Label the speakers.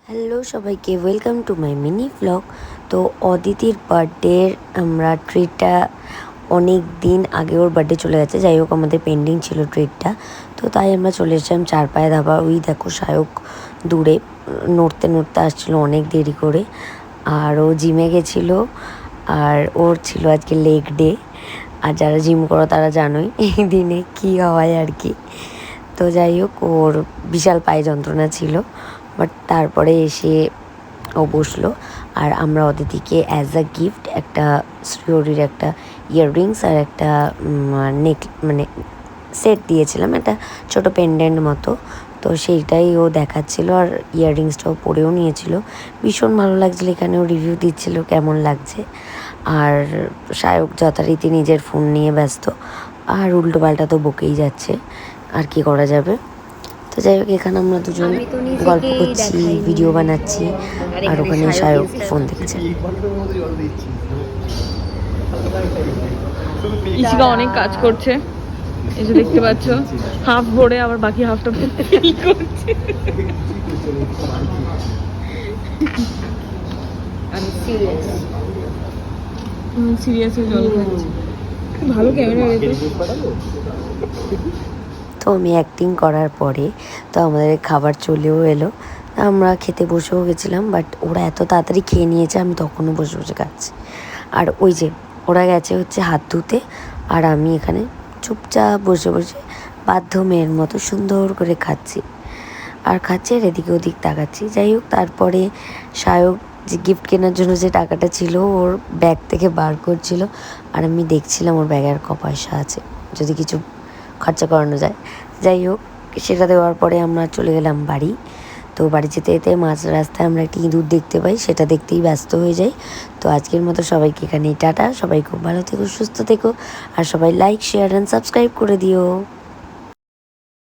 Speaker 1: Hello সবাইকে, welcome to my mini blog. তো অদিতির বার্থডের আমরা ট্রিটটা অনেক দিন আগে ওর বার্থডে চলে গেছে, যাই হোক আমাদের পেন্ডিং ছিল ট্রিটটা। তো তাই আমরা চলে এসেছিলাম চারপায়ে ধাবা। ওই দেখো সায়ক দূরে নড়তে নড়তে আসছিলো অনেক দেরি করে, আর ও জিমে গেছিলো। আর ওর ছিল আজকে লেগ ডে। আর যারা জিম করো তারা জানোই এই দিনে কী হয় আর কি। তো যাই হোক ওর বিশাল পায়ে যন্ত্রণা ছিল, বাট তারপরে এসে ও বসলো। আর আমরা অদিতিকে অ্যাজ আ গিফট একটা শ্রিওরির একটা ইয়াররিংস আর একটা নেক মানে সেট দিয়েছিলাম, একটা ছোটো পেন্ডেন্ট মতো। তো সেইটাই ও দেখাচ্ছিল, আর ইয়াররিংসটাও পরেও নিয়েছিল। ভীষণ ভালো লাগছিলো, এখানে ও রিভিউ দিচ্ছিল কেমন লাগছে। আর সায়ক যথারীতি নিজের ফোন নিয়ে ব্যস্ত, আর উল্টো পাল্টা তো বকেই যাচ্ছে, আর কি করা যাবে। তো যাই হোক এখানে আমরা দুজন গল্প করছি, ভিডিও বানাচ্ছি, আর ওখানে সায়ক ফোন দেখছে।
Speaker 2: ইশিকা অনেক কাজ করছে, এই যে দেখতে পাচ্ছ, হাফ ভরে আবার বাকি হাফটা ফিল করছে।
Speaker 1: আমি সিরিয়াস
Speaker 2: সিরিয়াসলি জল খাচ্ছি। ভালো ক্যামেরা রেখে।
Speaker 1: তো আমি অ্যাক্টিং করার পরে তো আমাদের খাবার চলেও এলো, আমরা খেতে বসেও গেছিলাম। বাট ওরা এত তাড়াতাড়ি খেয়ে নিয়েছে, আমি তখনও বসে বসে খাচ্ছি। আর ওই যে ওরা গেছে হচ্ছে হাত ধুতে, আর আমি এখানে চুপচাপ বসে বসে বাধ্য মেয়ের মতো সুন্দর করে খাচ্ছি আর আর এদিকে ওদিক তাকাচ্ছি। যাই হোক তারপরে সায়ক যে গিফট কেনার জন্য যে টাকাটা ছিল ওর ব্যাগ থেকে বার করছিল, আর আমি দেখছিলাম ওর ব্যাগে আর ক পয়সা আছে, যদি কিছু খরচা করানো যায়। যাই হোক সেটা দেওয়ার পরে আমরা চলে গেলাম বাড়ি। তো বাড়ি যেতে যেতে মাঝ রাস্তায় আমরা একটি ইঁদুর দেখতে পাই, সেটা দেখতেই ব্যস্ত হয়ে যাই। তো আজকের মতো সবাইকে এখানেই টাটা। সবাই খুব ভালো থেকো, সুস্থ থেকো, আর সবাই লাইক, শেয়ার অ্যান্ড সাবস্ক্রাইব করে দিও।